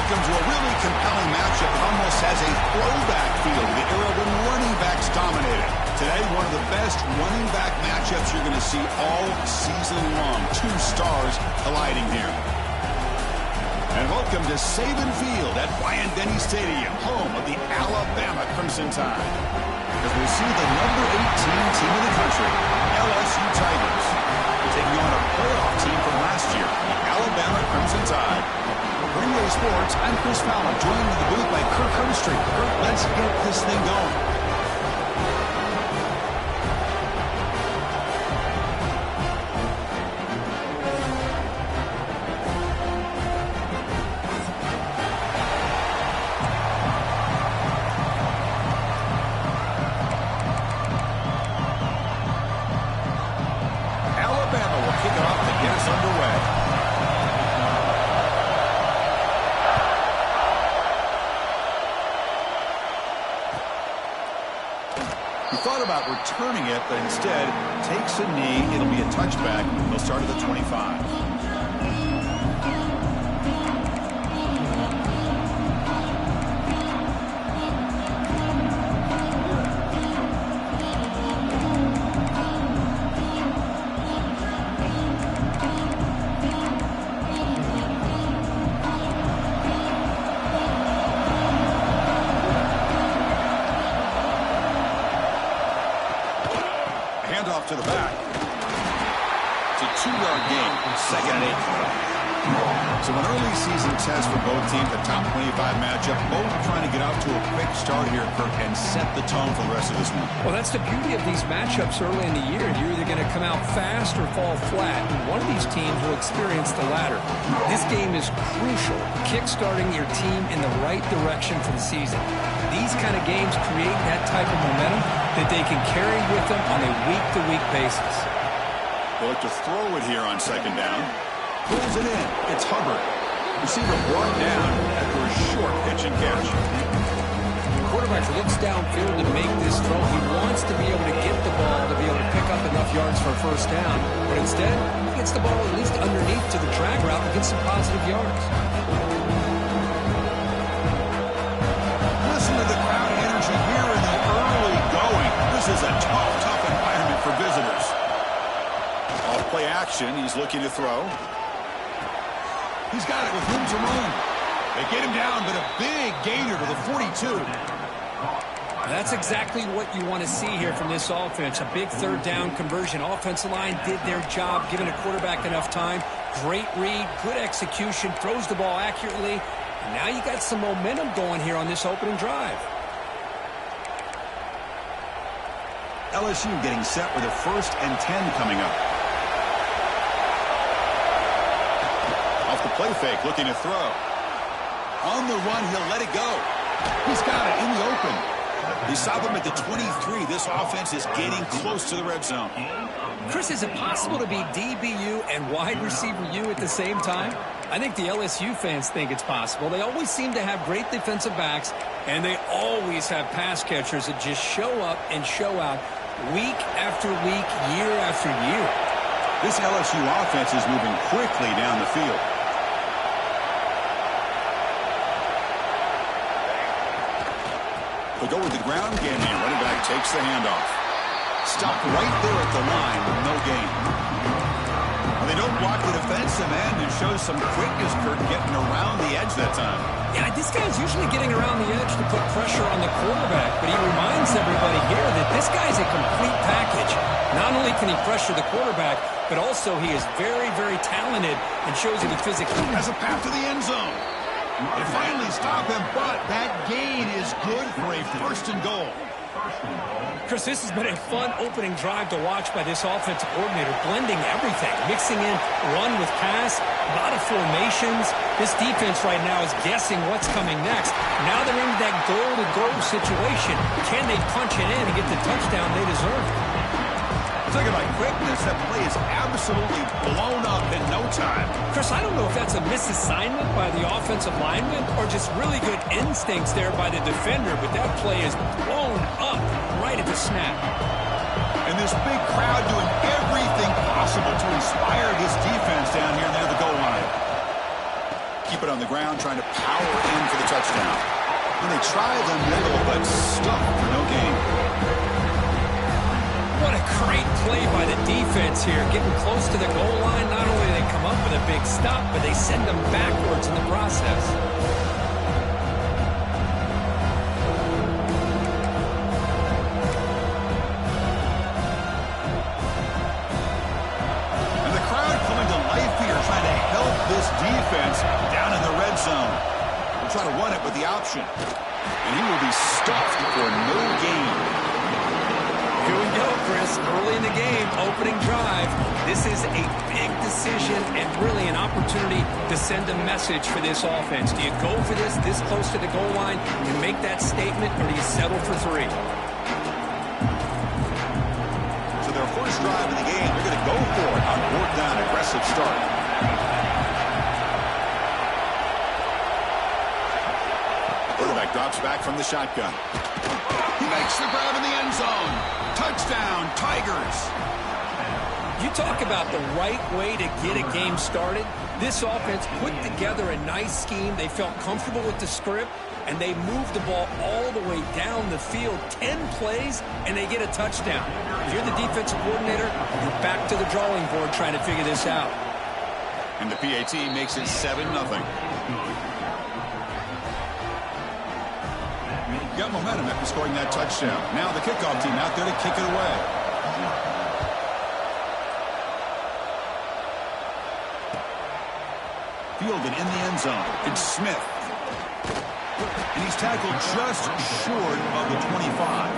welcome to a really compelling matchup that almost has a throwback feel to the era when running backs dominated. Today, one of the best running back matchups you're going to see all season long. Two stars colliding here. And welcome to Saban Field at Bryant-Denny Stadium, home of the Alabama Crimson Tide. As we see the number 18 team in the country, LSU Tigers, taking on a playoff team from last year, the Alabama Crimson Tide. For NBA Sports, I'm Chris Fowler, joined in the booth by Kirk Herbstreit. Kirk, let's get this thing going. Returning it, but instead takes a knee. It'll be a touchback. He'll start at the 25. To the back. It's a 2-yard gain. Second and 8. So an early season test for both teams, a top 25 matchup. Both trying to get out to a quick start here, Kirk, and set the tone for the rest of this one. Well, that's the beauty of these matchups early in the year. You're either going to come out fast or fall flat, and one of these teams will experience the latter. This game is crucial, kick-starting your team in the right direction for the season. These kind of games create that type of momentum that they can carry with them on a week-to-week basis. They'll look to throw it here on second down. Pulls it in. It's Hubbard. Receiver brought down after a short pitch and catch. The quarterback looks downfield to make this throw. He wants to be able to get the ball to be able to pick up enough yards for a first down. But instead, he gets the ball at least underneath to the drag route and gets some positive yards. Listen to the crowd energy here in the early going. This is a tough environment for visitors. Off play action. He's looking to throw. He's got it with room to run. They get him down, but a big gainer to the 42. That's exactly what you want to see here from this offense. A big third down conversion. Offensive line did their job, giving a quarterback enough time. Great read, good execution, throws the ball accurately. And now you got some momentum going here on this opening drive. LSU getting set with a 1st and 10 coming up. Off the play fake, looking to throw. On the run, he'll let it go. He's got it in the open. They stop him at the 23. This offense is getting close to the red zone. Chris, is it possible to be DBU and wide receiver U at the same time? I think the LSU fans think it's possible. They always seem to have great defensive backs, and they always have pass catchers that just show up and show out week after week, year after year. This LSU offense is moving quickly down the field. They go with the ground game here. Running back takes the handoff. Stopped right there at the line with no gain. Well, they don't block the defensive end and show some quickness, Kirk, getting around the edge that time. Yeah, this guy's usually getting around the edge to put pressure on the quarterback, but he reminds everybody here that this guy's a complete package. Not only can he pressure the quarterback, but also he is very, very talented and shows you the physical. Has a path to the end zone. They finally stop him, but that gain is good for a 1st and goal. Chris, this has been a fun opening drive to watch by this offensive coordinator, blending everything, mixing in run with pass, a lot of formations. This defense right now is guessing what's coming next. Now they're into that goal-to-goal situation. Can they punch it in and get the touchdown they deserve? Talking about quickness, that play is absolutely blown up in no time. Chris, I don't know if that's a misassignment by the offensive lineman or just really good instincts there by the defender, but that play is blown up right at the snap. And this big crowd doing everything possible to inspire this defense down here near the goal line. keep it on the ground, trying to power in for the touchdown. And they tried the middle, but stuck for no gain. What a great play by the defense here. Getting close to the goal line, not only do they come up with a big stop, but they send them backwards in the process. This defense down in the red zone. We'll try to run it with the option. And he will be stuffed for no gain. Here we go, Chris. Early in the game, opening drive. This is a big decision and really an opportunity to send a message for this offense. Do you go for this close to the goal line and make that statement, or do you settle for 3? So their first drive of the game, they're going to go for it on 4th down, aggressive start. Drops back from the shotgun. He makes the grab in the end zone. Touchdown, Tigers. You talk about the right way to get a game started. This offense put together a nice scheme. They felt comfortable with the script, and they moved the ball all the way down the field. 10 plays, and they get a touchdown. If you're the defensive coordinator, you're back to the drawing board trying to figure this out. And the PAT makes it 7-0. Got momentum after scoring that touchdown. Now the kickoff team out there to kick it away. Fielded in the end zone. It's Smith. And he's tackled just short of the 25.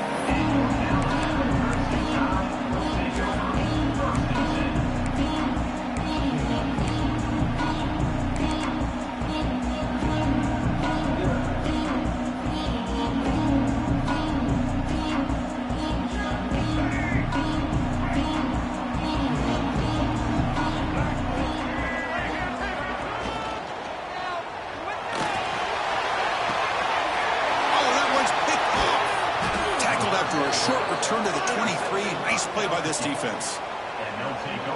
Return to the 23. Nice play by this defense.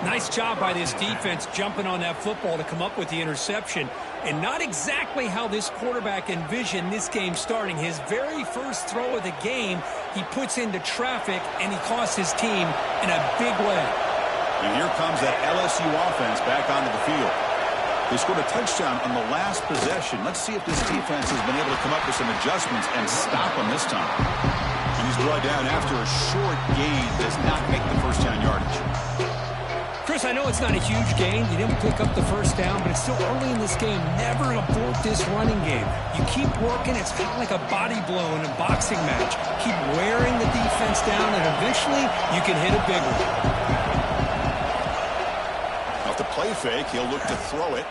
Nice job by this defense jumping on that football to come up with the interception. And not exactly how this quarterback envisioned this game starting. His very first throw of the game, he puts into traffic, and he costs his team in a big way. And here comes that LSU offense back onto the field. They scored a touchdown on the last possession. Let's see if this defense has been able to come up with some adjustments and stop them this time. And he's brought down after a short gain. Does not make the first down yardage. Chris, I know it's not a huge gain. You didn't pick up the first down, but it's still early in this game. Never abort this running game. You keep working. It's kind of like a body blow in a boxing match. Keep wearing the defense down, and eventually you can hit a big one. Off the play fake, he'll look to throw it.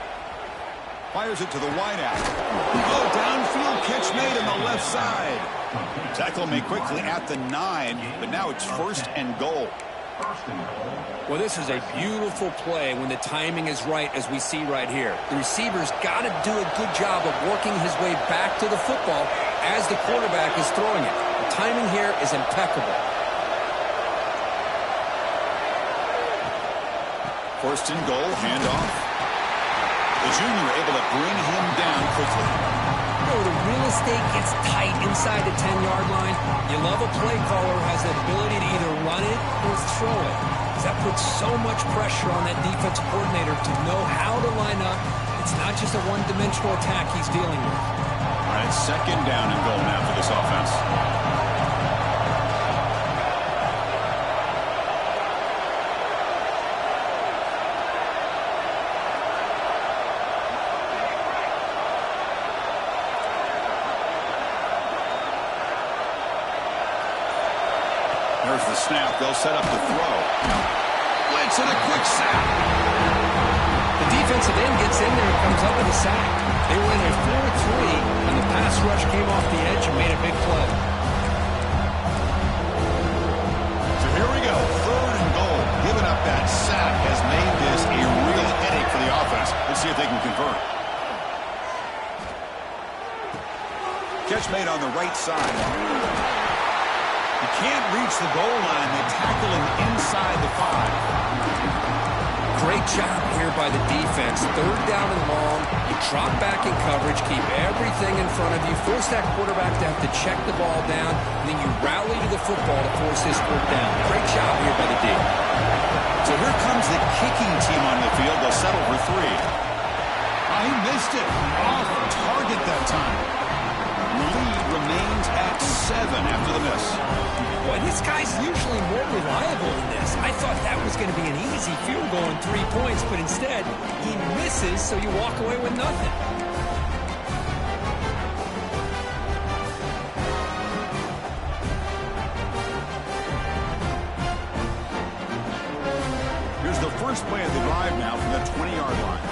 Fires it to the wideout. Oh, downfield catch made on the left side. Tackle made quickly at the 9, but now it's 1st and goal. Well, this is a beautiful play when the timing is right, as we see right here. The receiver's got to do a good job of working his way back to the football as the quarterback is throwing it. The timing here is impeccable. 1st and goal, handoff. The junior able to bring him down quickly. Oh, the real estate gets tight inside the 10-yard line. You love a play caller who has the ability to either run it or throw it. That puts so much pressure on that defensive coordinator to know how to line up. It's not just a one-dimensional attack he's dealing with. All right, 2nd down and goal now for this offense. There's the snap. They'll set up the throw. Blitz and a quick sack. The defensive end gets in there and comes up with a sack. They were in a 4-3, and the pass rush came off the edge and made a big play. So here we go. 3rd and goal. Giving up that sack has made this a real headache for the offense. Let's see if they can convert. Catch made on the right side. He can't reach the goal line. They tackle him inside the 5. Great job here by the defense. Third down and long. You drop back in coverage, keep everything in front of you, force that quarterback to have to check the ball down, and then you rally to the football to force this fourth down. Great job here by the D. So here comes the kicking team on the field. They'll settle for 3. He missed it. Off target that time. Lead remains at 7 after the miss. Boy, this guy's usually more reliable than this. I thought that was going to be an easy field goal and 3 points, but instead, he misses, so you walk away with nothing. Here's the first play of the drive now from the 20-yard line.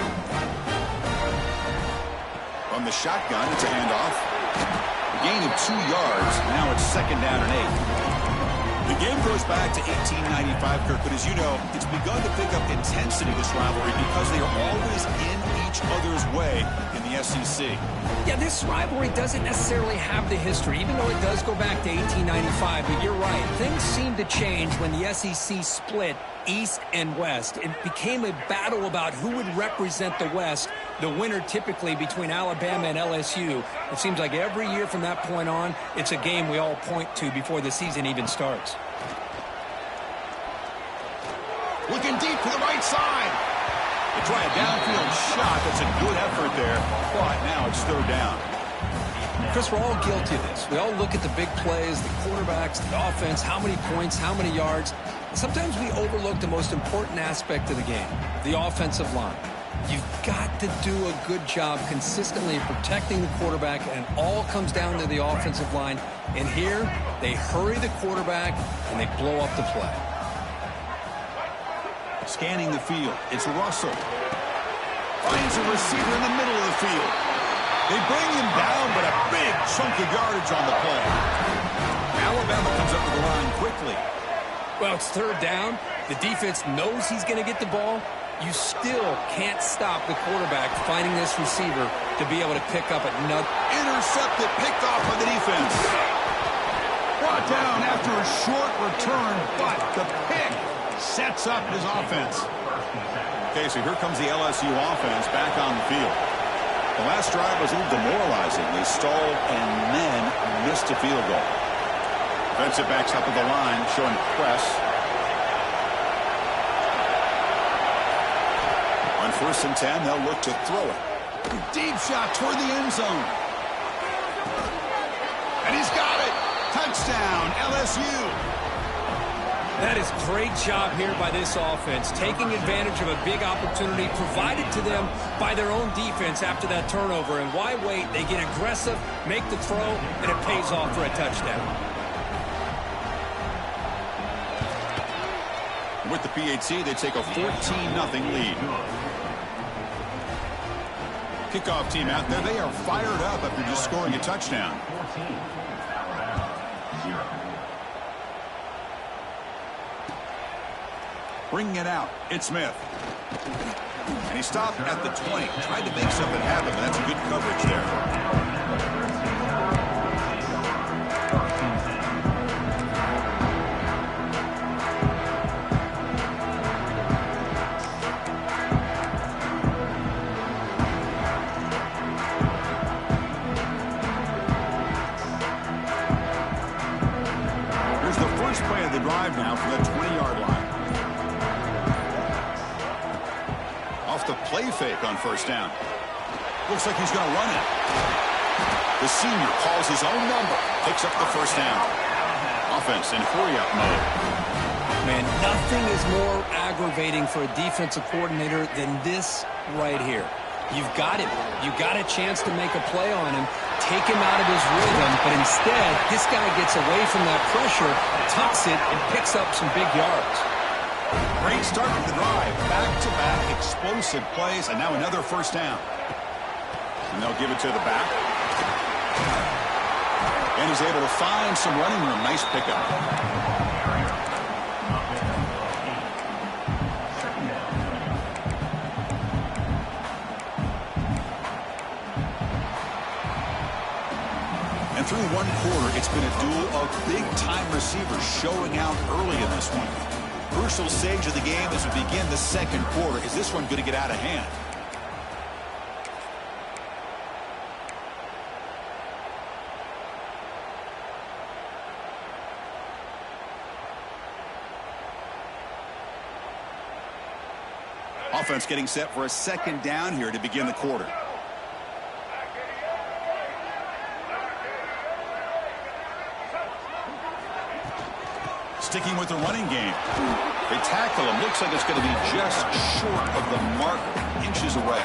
From the shotgun, it's a handoff. A gain of 2 yards. Now it's 2nd down and 8. The game goes back to 1895, Kirk, but as you know, it's begun to pick up intensity, this rivalry, because they are always in each other's way in the SEC. Yeah, this rivalry doesn't necessarily have the history, even though it does go back to 1895, but you're right. Things seem to change when the SEC split East and West. It became a battle about who would represent the West, the winner typically between Alabama and LSU. It seems like every year from that point on, it's a game we all point to before the season even starts. Looking deep to the right side. They try a downfield shot. That's a good effort there, but now it's 3rd down. Chris, we're all guilty of this. We all look at the big plays, the quarterbacks, the offense, how many points, how many yards. Sometimes we overlook the most important aspect of the game, the offensive line. You've got to do a good job consistently protecting the quarterback, and it all comes down to the offensive line. And here, they hurry the quarterback, and they blow up the play. Scanning the field, it's Russell. Finds a receiver in the middle of the field. They bring him down, but a big chunk of yardage on the play. Alabama comes up to the line quickly. Well, it's 3rd down. The defense knows he's going to get the ball. You still can't stop the quarterback finding this receiver to be able to pick up another. Intercepted, picked off by the defense. Brought down after a short return, but the pick sets up his offense. Okay, so here comes the LSU offense back on the field. The last drive was a little demoralizing. They stalled and then missed a field goal. Defensive backs up at the line, showing press. On 1st and 10, they'll look to throw it. Deep shot toward the end zone. And he's got it. Touchdown, LSU. That is a great job here by this offense, taking advantage of a big opportunity provided to them by their own defense after that turnover. And why wait? They get aggressive, make the throw, and it pays off for a touchdown. With the PAT, they take a 14-0 lead. Kickoff team out there. They are fired up after just scoring a touchdown. Bringing it out, it's Smith. And he stopped at the 20. Tried to make something happen, but that's good coverage there. Here's the first play of the drive now from the 20-yard line. The play fake on 1st down. Looks like he's going to run it. The senior calls his own number, picks up the 1st down. Offense in hurry-up mode. Man, nothing is more aggravating for a defensive coordinator than this right here. You've got him. You've got a chance to make a play on him, take him out of his rhythm, but instead, this guy gets away from that pressure, tucks it, and picks up some big yards. Great start to the drive. Back-to-back explosive plays, and now another 1st down. And they'll give it to the back. And he's able to find some running room. Nice pickup. And through one quarter, it's been a duel of big-time receivers showing out early in this one. crucial stage of the game as we begin the second quarter. Is this one going to get out of hand? Offense getting set for a second down here to begin the quarter. Sticking with the running game. They tackle him. Looks like it's going to be just short of the mark, inches away.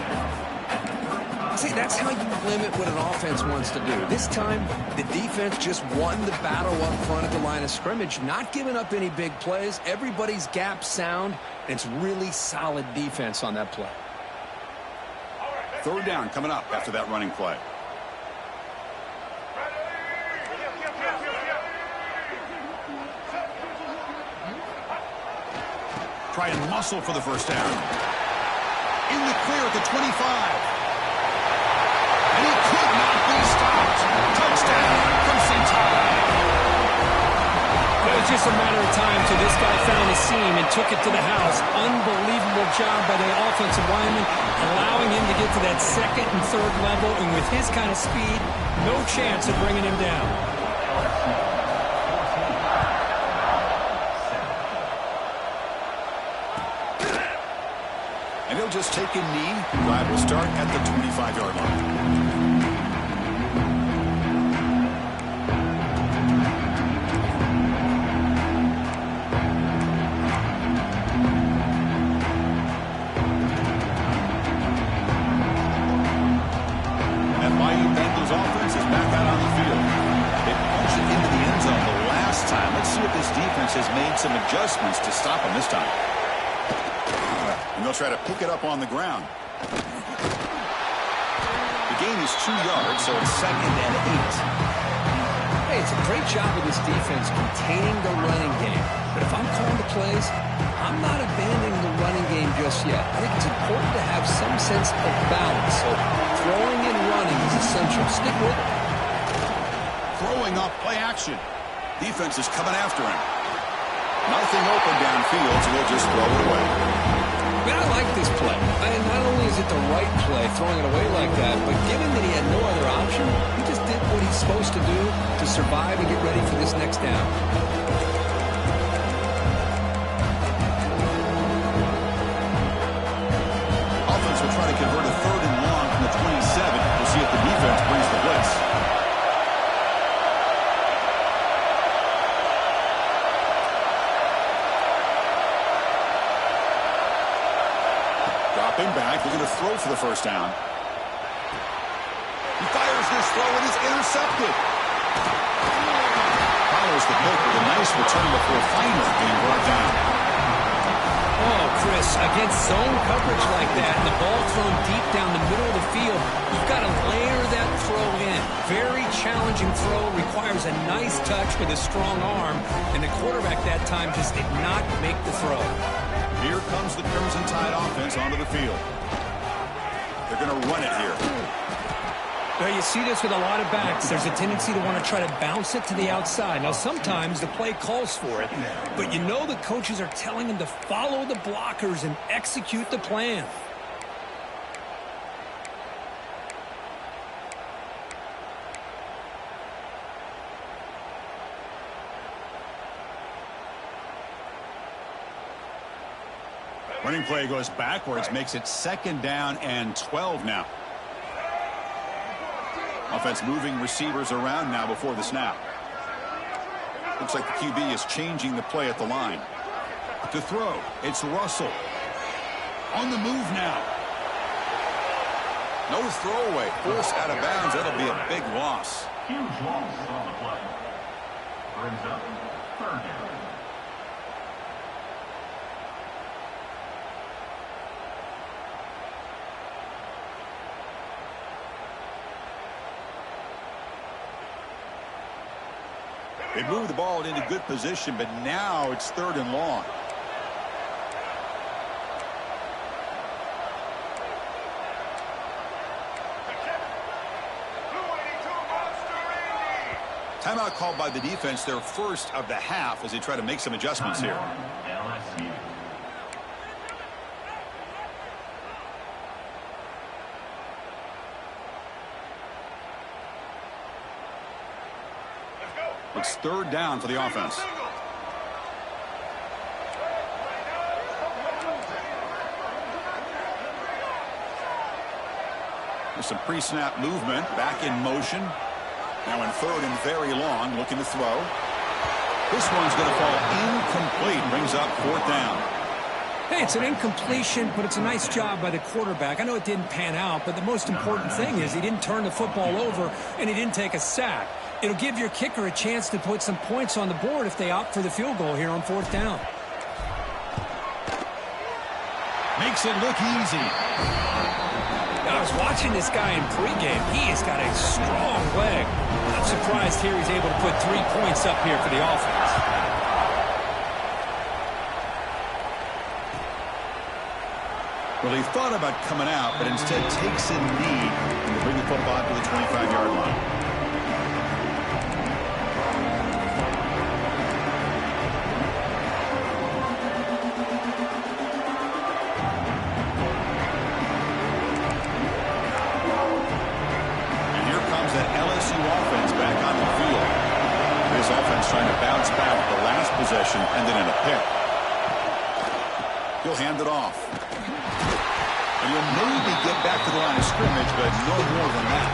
See, that's how you limit what an offense wants to do. This time, the defense just won the battle up front at the line of scrimmage, not giving up any big plays. Everybody's gap sound, and it's really solid defense on that play. Third down coming up after that running play. Try and muscle for the first down. In the clear at the 25. And he could not be stopped. Touchdown, Crimson Tide. It was just a matter of time till this guy found a seam and took it to the house. Unbelievable job by the offensive lineman, allowing him to get to that second and third level. And with his kind of speed, no chance of bringing him down. And he'll just take a knee. Drive will start at the 25-yard line. That Miami Bengals offense is back out on the field. They punched it into the end zone the last time. Let's see if this defense has made some adjustments to stop them this time. And they'll try to pick it up on the ground. The gain is 2 yards, so it's 2nd and 8. Hey, it's a great job of this defense containing the running game. But if I'm calling the plays, I'm not abandoning the running game just yet. I think it's important to have some sense of balance. So throwing and running is essential. Stick with it. Throwing up, play action. Defense is coming after him. Nothing open downfield, so he'll just throw it away. Man, I like this play. Not only is it the right play, throwing it away like that, but given that he had no other option, he just did what he's supposed to do to survive and get ready for this next down. Offense will try to convert a 3rd and long from the 27 to see if the defense brings the blitz. Back. They're going to throw for the first down. He fires this throw and is intercepted. Follows the pick with a nice return before finally being brought down. Oh, Chris, against zone coverage like that, and the ball thrown deep down the middle of the field, you've got to layer that throw in. Very challenging throw, requires a nice touch with a strong arm, and the quarterback that time just did not make the throw. Here comes the Crimson Tide offense onto the field. They're going to run it here. Well, you see this with a lot of backs. There's a tendency to want to try to bounce it to the outside. Now, sometimes the play calls for it, but you know the coaches are telling them to follow the blockers and execute the plan. Running play goes backwards, makes it 2nd down and 12 now. Offense moving receivers around now before the snap. Looks like the QB is changing the play at the line. To throw, it's Russell. On the move now. No throwaway. Forced out of bounds. That'll be a big loss. Huge loss on the play. Brings up 3rd down. They moved the ball into good position, but now it's 3rd and long. Timeout called by the defense, their first of the half, as they try to make some adjustments here. LSU. It's third down for the offense. There's some pre-snap movement, back in motion. Now in third and very long, looking to throw. This one's going to fall incomplete, brings up fourth down. Hey, it's an incompletion, but it's a nice job by the quarterback. I know it didn't pan out, but the most important thing is he didn't turn the football over and he didn't take a sack. It'll give your kicker a chance to put some points on the board if they opt for the field goal here on fourth down. Makes it look easy. I was watching this guy in pregame. He has got a strong leg. I'm surprised here he's able to put 3 points up here for the offense. Well, he thought about coming out, but instead takes a knee and will bring the football to the 25-yard line. Trying to bounce back the last possession, ended in a pick. He'll hand it off. And he'll maybe get back to the line of scrimmage, but no more than that.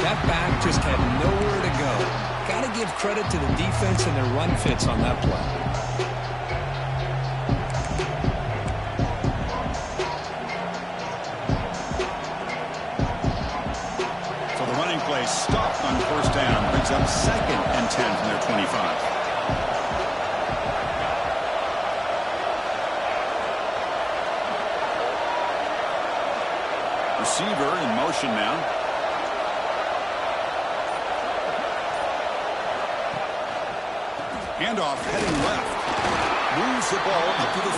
That back just had nowhere to go. Got to give credit to the defense and their run fits on that play. Play stopped on first down, brings up second and 10 from their 25. Receiver in motion now. Handoff heading left. Moves the ball up to the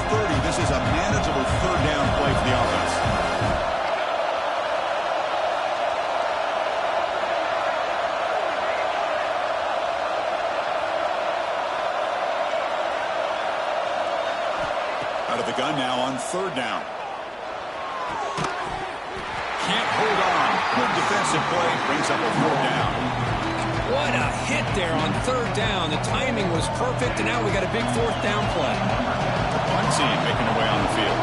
30. This is a manageable third down play for the offense. Out of the gun now on third down. Can't hold on. Good defensive play, brings up a fourth down. What a hit there on third down. The timing was perfect, and now we got a big fourth down play. One team making their way on the field.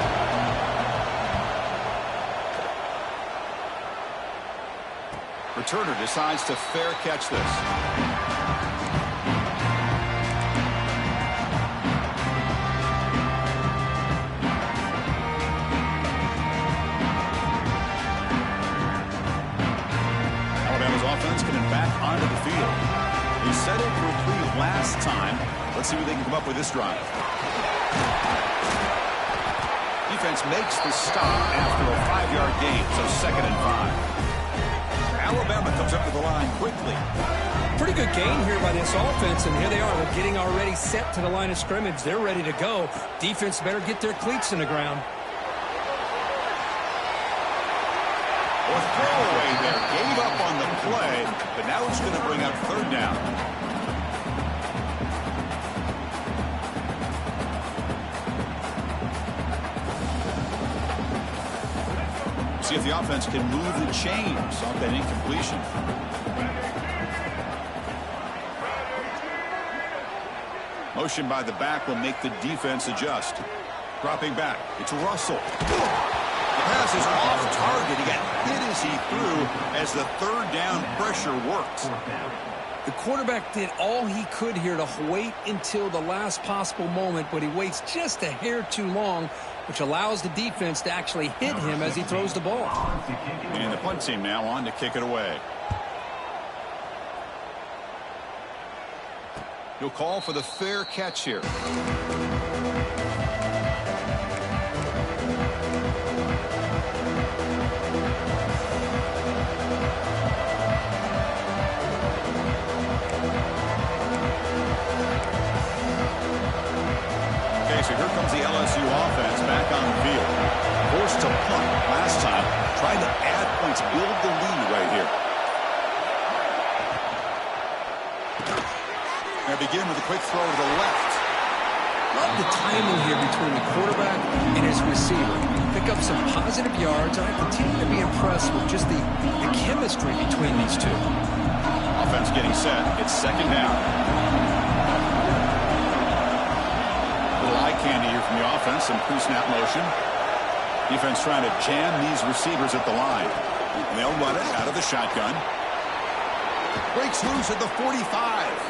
Returner decides to fair catch this. Alabama's offense getting back onto the field. They settled for a 3 last time. Let's see what they can come up with this drive. Defense makes the stop after a 5-yard gain, so second and 5. Alabama comes up to the line quickly. Pretty good gain here by this offense, and here they are. They're getting already set to the line of scrimmage. They're ready to go. Defense better get their cleats in the ground. Or throwaway there. Gave up on the play, but now it's going to bring up third down. See if the offense can move the chains off that incompletion. Motion by the back will make the defense adjust. Dropping back. It's Russell. The pass is off target. He got hit as he threw as the third down pressure worked. The quarterback did all he could here to wait until the last possible moment, but he waits just a hair too long, which allows the defense to actually hit him as he throws the ball. And the punt team now on to kick it away. He'll call for the fair catch here. points build the lead right here. They begin with a quick throw to the left. Love the timing here between the quarterback and his receiver. Pick up some positive yards, and I continue to be impressed with just the chemistry between these two. Offense getting set. It's second down. Little eye candy here from the offense. Some pre-snap motion. Defense trying to jam these receivers at the line. And they'll run it out of the shotgun. Breaks loose at the 45.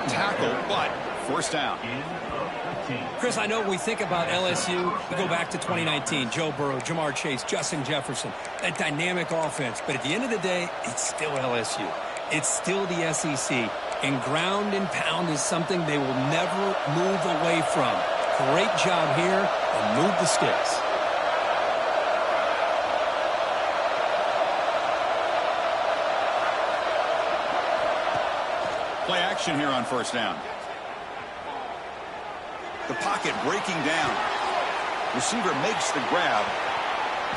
Tackle, but forced down. Chris, I know we think about LSU. We go back to 2019. Joe Burrow, Jamar Chase, Justin Jefferson. That dynamic offense. But at the end of the day, it's still LSU. It's still the SEC. And ground and pound is something they will never move away from. Great job here, and move the sticks. Play action here on first down. The pocket breaking down. Receiver makes the grab.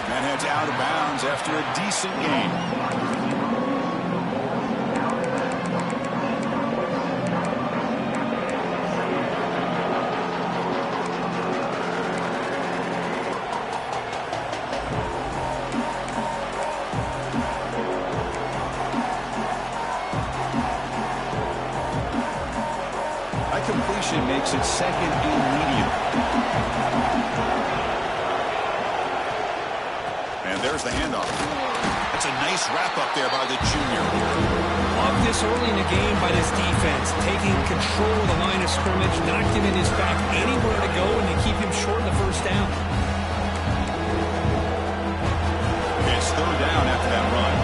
And heads out of bounds after a decent gain. Completion makes it second and medium. And there's the handoff. That's a nice wrap up there by the junior. Love this early in the game by this defense. Taking control of the line of scrimmage, not giving his back anywhere to go, and to keep him short of the first down. Okay, it's third down after that run.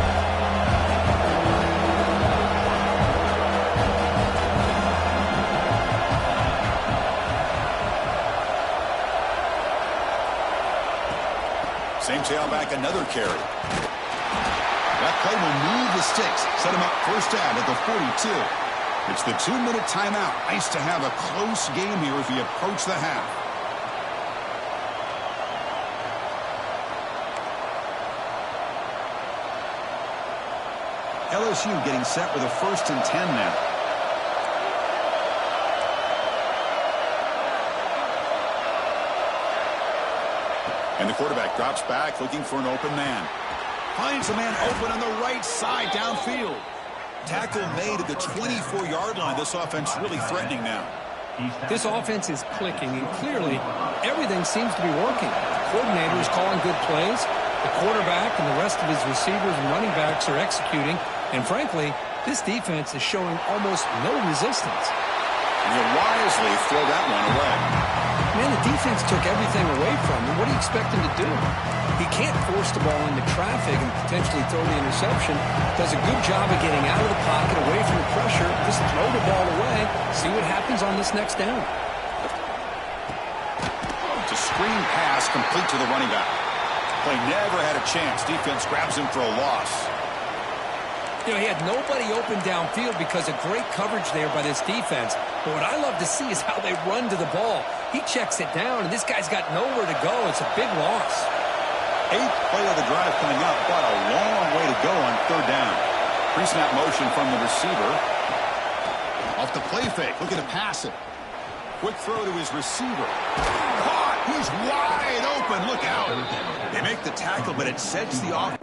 Same tailback, another carry. That play will move the sticks. Set him up first down at the 42. It's the 2-minute timeout. Nice to have a close game here as we approach the half. LSU getting set with a 1st and 10 now. And the quarterback drops back looking for an open man. Finds a man open on the right side downfield. Tackle made at the 24-yard line. This offense really threatening now. This offense is clicking, and clearly everything seems to be working. The coordinator is calling good plays. The quarterback and the rest of his receivers and running backs are executing. And frankly, this defense is showing almost no resistance. And he'll wisely throw that one away. Man, the defense took everything away from him. What do you expect him to do? He can't force the ball into traffic and potentially throw the interception. Does a good job of getting out of the pocket, away from the pressure. Just throw the ball away. See what happens on this next down. It's a screen pass complete to the running back. Play never had a chance. Defense grabs him for a loss. You know, he had nobody open downfield because of great coverage there by this defense. But what I love to see is how they run to the ball. He checks it down, and this guy's got nowhere to go. It's a big loss. 8th play of the drive coming up, but a long way to go on third down. Pre-snap motion from the receiver. Off the play fake, looking to pass it. Quick throw to his receiver. Caught! He's wide open. Look out. They make the tackle, but it sets the off.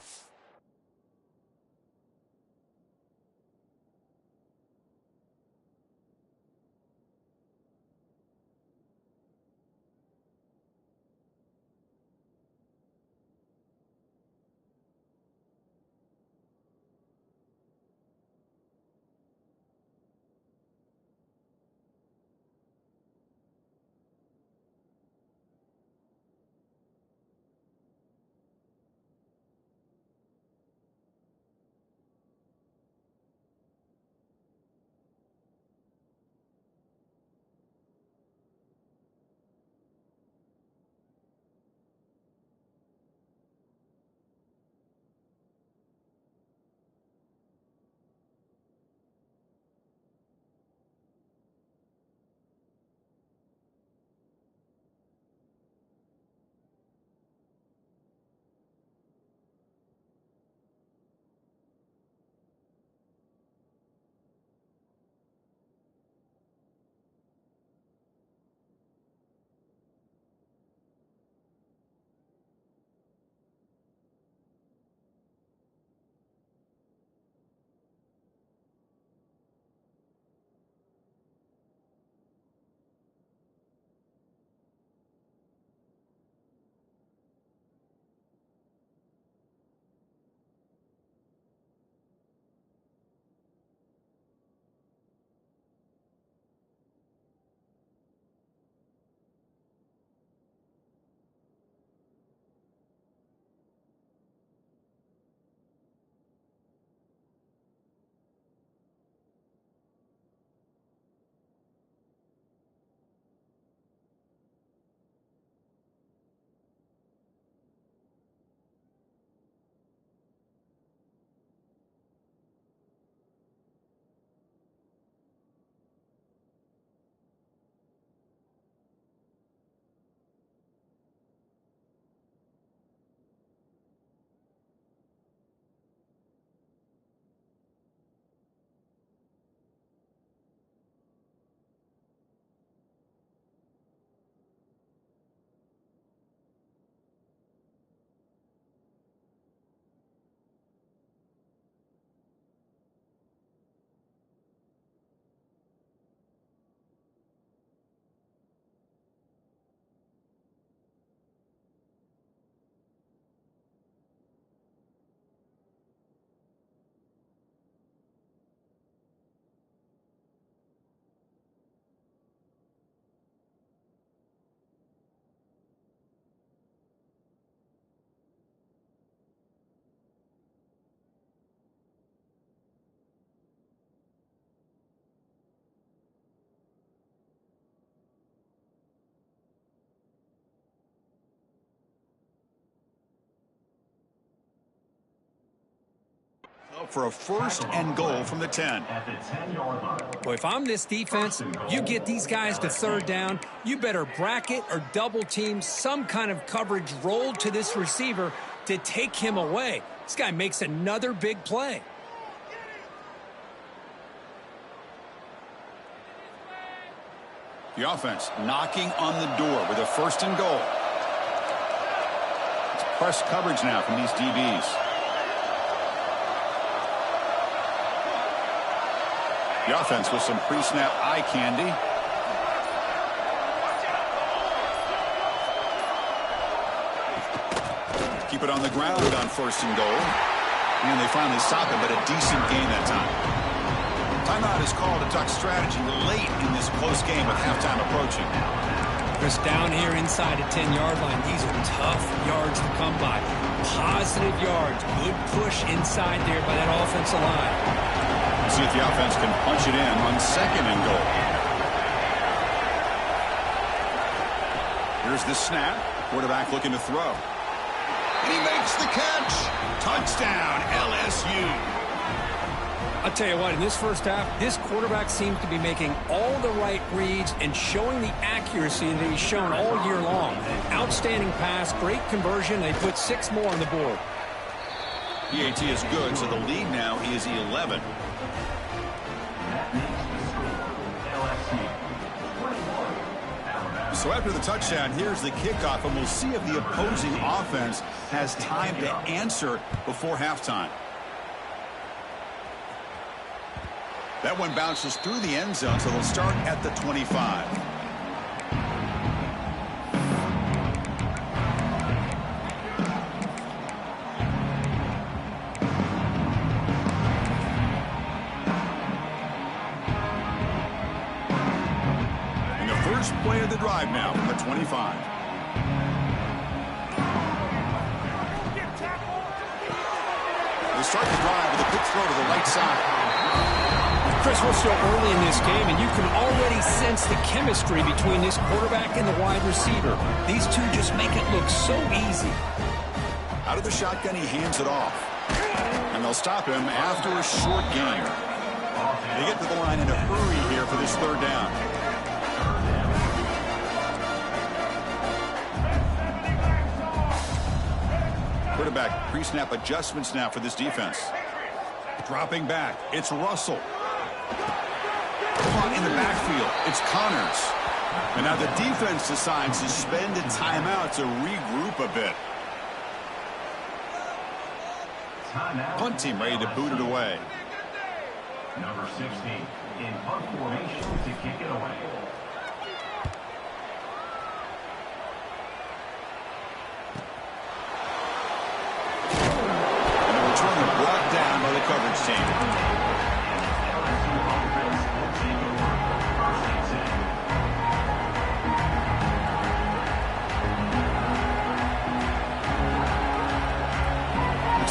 out for a 1st and goal from the 10. At the 10-yard line. Boy, if I'm this defense, you get these guys to 3rd down, you better bracket or double team some kind of coverage rolled to this receiver to take him away. This guy makes another big play. The offense knocking on the door with a 1st and goal. It's press coverage now from these DBs. The offense with some pre-snap eye candy. Keep it on the ground on 1st and goal. And they finally stop it, but a decent gain that time. Timeout is called to talk strategy late in this close game with halftime approaching. Chris, down here inside the 10-yard line, these are tough yards to come by. Positive yards, good push inside there by that offensive line. Let's see if the offense can punch it in on 2nd and goal. Here's the snap. Quarterback looking to throw. And he makes the catch. Touchdown, LSU. I'll tell you what, in this first half, this quarterback seems to be making all the right reads and showing the accuracy that he's shown all year long. Outstanding pass, great conversion. They put 6 more on the board. PAT is good, so the lead now is 11. So after the touchdown, here's the kickoff, and we'll see if the opposing offense has time to answer before halftime. That one bounces through the end zone, so they'll start at the 25. And the first play of the drive now from the 25. They start the drive with a quick throw to the right side. Chris, we're still early in this game, and you can already sense the chemistry between this quarterback and the wide receiver. These two just make it look so easy. Out of the shotgun, he hands it off. And they'll stop him after a short game. They get to the line in a hurry here for this 3rd down. Quarterback pre-snap adjustments now for this defense. Dropping back, it's Russell. Caught in the backfield, it's Connors. And now the defense decides to spend a timeout to regroup a bit. Punt team ready to boot it away. Number 16 in punt formation to kick it away. And the returner brought down by the coverage team.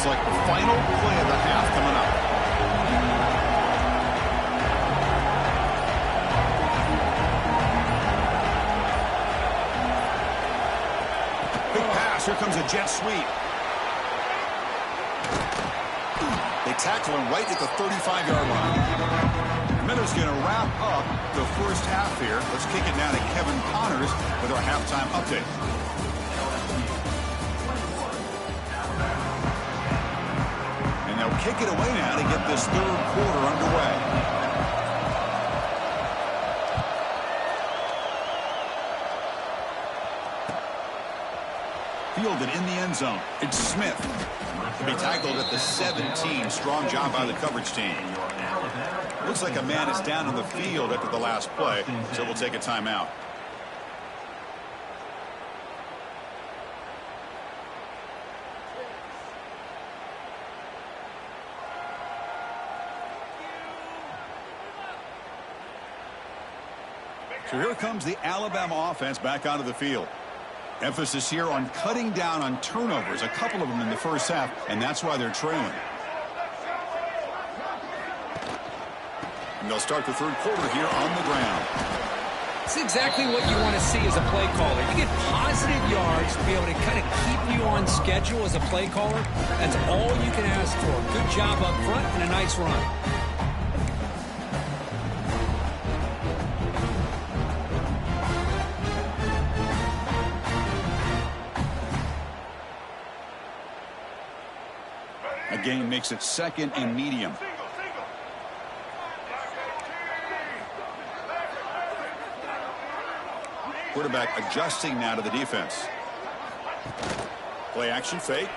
Like the final play of the half coming up. Big pass. Here comes a jet sweep. They tackle him right at the 35-yard line. Miller's going to wrap up the first half here. Let's kick it down to Kevin Connors with our halftime update. They'll kick it away now to get this 3rd quarter underway. Fielded in the end zone. It's Smith. To be tackled at the 17. Strong job by the coverage team. Looks like a man is down on the field after the last play, so we'll take a timeout. So here comes the Alabama offense back onto the field. Emphasis here on cutting down on turnovers, a couple of them in the first half, and that's why they're trailing. And they'll start the 3rd quarter here on the ground. It's exactly what you want to see as a play caller. You get positive yards to be able to kind of keep you on schedule as a play caller. That's all you can ask for. Good job up front and a nice run. A gain makes it 2nd and medium. Quarterback adjusting now to the defense. Play action fake.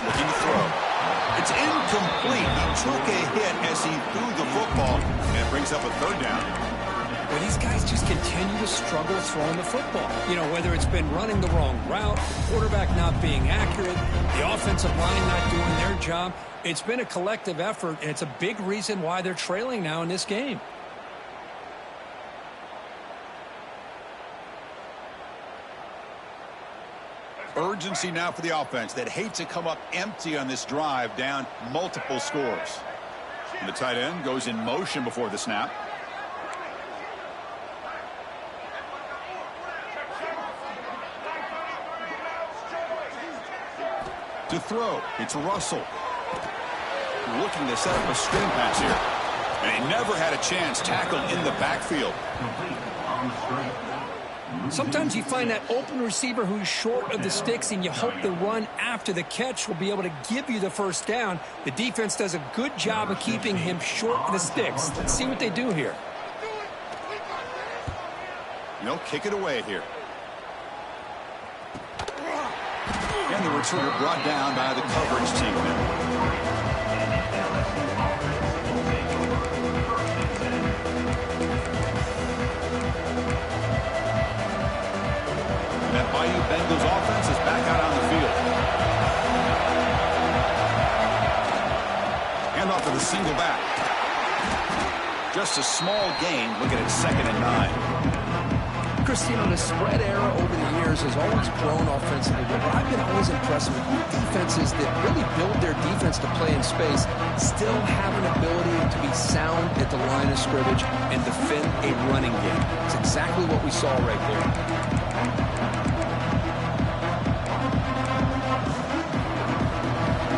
Looking to throw. It's incomplete. He took a hit as he threw the football, and it brings up a 3rd down. Well, these guys just continue to struggle throwing the football. You know, whether it's been running the wrong route, quarterback not being accurate, the offensive line not doing their job. It's been a collective effort, and it's a big reason why they're trailing now in this game. Urgency now for the offense that hates to come up empty on this drive, down multiple scores. And the tight end goes in motion before the snap. To throw, it's Russell. Looking to set up a screen pass here. And he never had a chance tackled in the backfield. Sometimes you find that open receiver who's short of the sticks, and you hope the run after the catch will be able to give you the 1st down. The defense does a good job of keeping him short of the sticks. Let's see what they do here. No, kick it away here. And the returner brought down by the coverage team now. That Bayou Bengals offense is back out on the field. Hand off to the single back. Just a small gain, looking at 2nd and 9. Chris, you know, the spread era over the years has always grown offensively, but I've been always impressed with defenses that really build their defense to play in space, still have an ability to be sound at the line of scrimmage and defend a running game. It's exactly what we saw right there.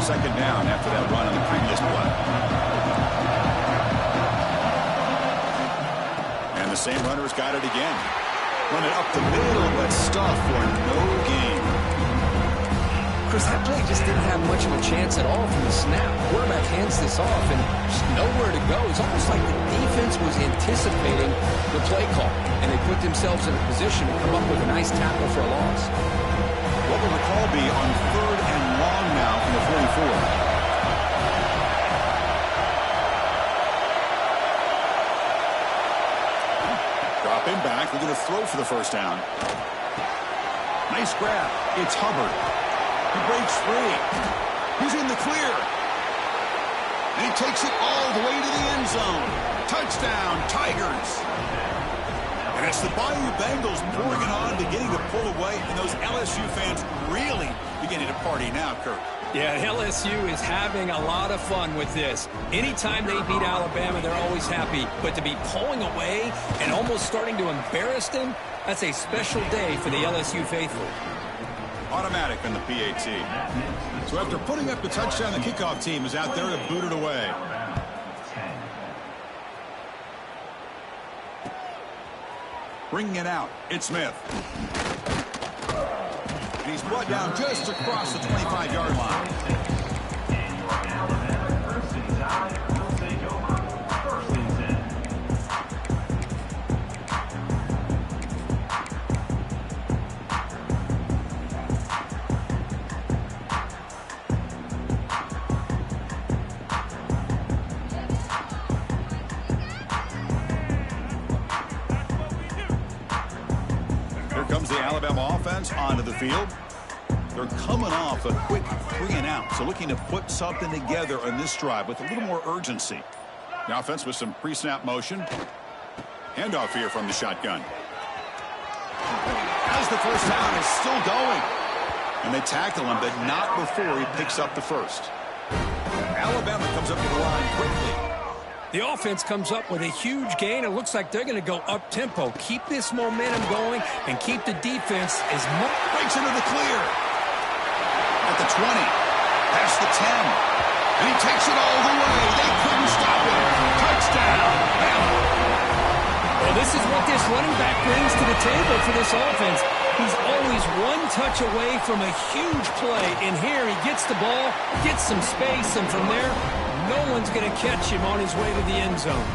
2nd down after that run on the previous play. And the same runner's got it again. Run it up the middle, but stuff for no gain. Chris, that play just didn't have much of a chance at all from the snap. Quarterback hands this off and just nowhere to go. It's almost like the defense was anticipating the play call, and they put themselves in a position to come up with a nice tackle for a loss. What will the call be on 3rd and long now from the 44? Dropping back, looking to throw for the 1st down. Nice grab. It's Hubbard. He breaks free. He's in the clear. And he takes it all the way to the end zone. Touchdown, Tigers. And it's the Bayou Bengals pouring it on, beginning to pull away, and those LSU fans really beginning to party now, Kurt. Yeah, LSU is having a lot of fun with this. Anytime they beat Alabama, they're always happy. But to be pulling away and almost starting to embarrass them, that's a special day for the LSU faithful. Automatic on the PAT. So after putting up the touchdown, the kickoff team is out there to boot it away. Bringing it out, it's Smith. And he's brought down just across the 25-yard line. Comes the Alabama offense onto the field. They're coming off a quick 3-and-out, so looking to put something together on this drive with a little more urgency. The offense with some pre-snap motion. Handoff here from the shotgun. As the 1st down is still going. And they tackle him, but not before he picks up the 1st. Alabama comes up to the line quickly. The offense comes up with a huge gain. It looks like they're going to go up-tempo. Keep this momentum going and keep the defense as much. Breaks into the clear. At the 20. Past the 10. And he takes it all the way. They couldn't stop him. Touchdown. Well, this is what this running back brings to the table for this offense. He's always one touch away from a huge play. And here he gets the ball, gets some space, and from there, no one's going to catch him on his way to the end zone.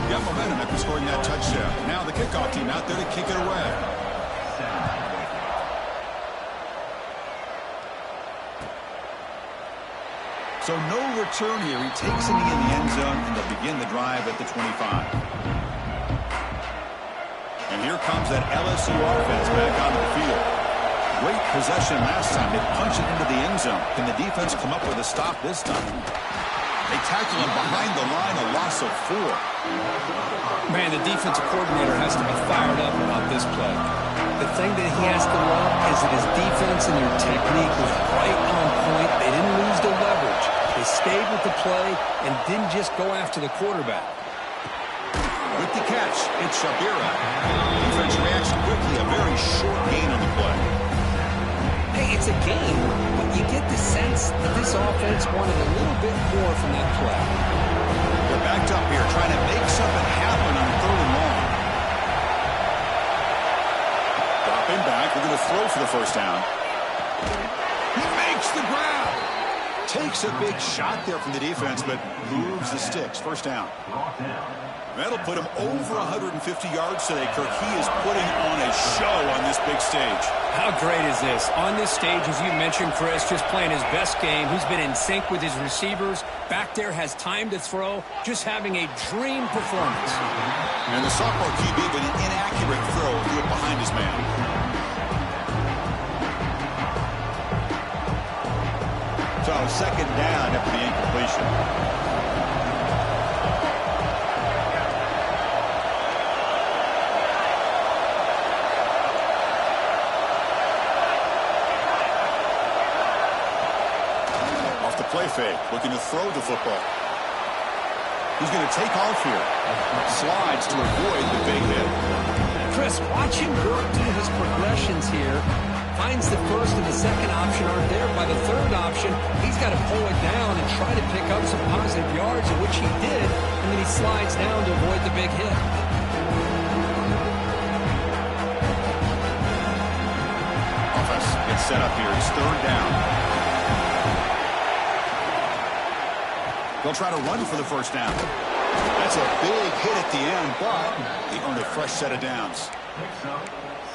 Got momentum after scoring that touchdown. Now the kickoff team out there to kick it away. So no return here. He takes it in the end zone, and they'll begin the drive at the 25. And here comes that LSU offense back onto the field. Great possession last time. They punch it into the end zone. Can the defense come up with a stop this time? They tackle him behind the line, a loss of 4. Man, the defensive coordinator has to be fired up about this play. The thing that he has to love is that his defense and their technique was right on point. They didn't lose their leverage. They stayed with the play and didn't just go after the quarterback. With the catch, it's Shabira. Defense reacts quickly, a very short gain on the play. Hey, it's a game, but you get the sense that this offense wanted a little bit more from that play. They're backed up here, trying to make something happen on 3rd and long. Dropping back, we're going to throw for the first down. He makes the grab. Takes a big shot there from the defense, but moves the sticks. First down. That'll put him over 150 yards today, Kirk. He is putting on a show on this big stage. How great is this? On this stage, as you mentioned, Chris, just playing his best game. He's been in sync with his receivers. Back there has time to throw. Just having a dream performance. And the sophomore QB with an inaccurate throw threw it behind his man. So second down after the incompletion. Play fake, looking to throw the football. He's going to take off here. Slides to avoid the big hit. Chris, watch him work through his progressions here. Finds the first and the second option aren't there. By the third option, he's got to pull it down and try to pick up some positive yards, in which he did, and then he slides down to avoid the big hit. Offense gets set up here. It's 3rd down. They'll try to run for the first down. That's a big hit at the end, but they earned a fresh set of downs.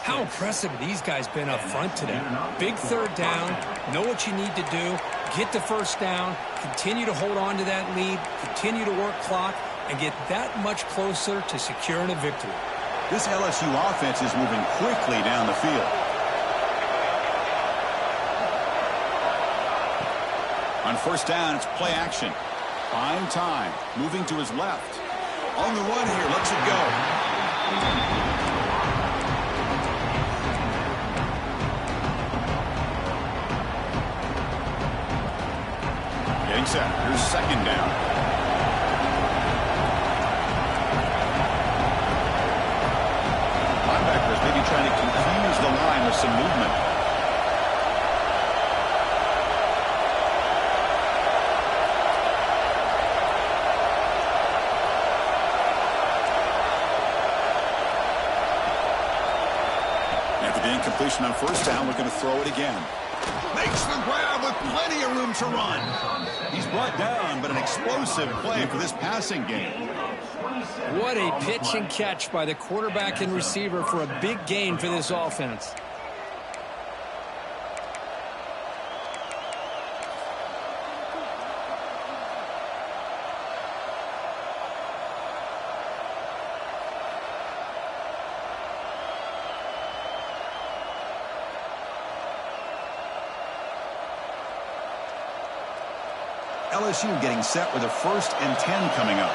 How impressive have these guys been up front today? Big 3rd down, know what you need to do, get the first down, continue to hold on to that lead, continue to work clock, and get that much closer to securing a victory. This LSU offense is moving quickly down the field. On first down, it's play action. Fine time. Moving to his left. On the run here. Lets it go. Getting set. Here's second down. Linebackers maybe trying to confuse the line with some movement. Incompletion on first down. We're going to throw it again. Makes the grab with plenty of room to run. He's brought down, but an explosive play for this passing game. What a pitch and catch by the quarterback and receiver for a big gain for this offense. LSU getting set with a 1st and 10 coming up.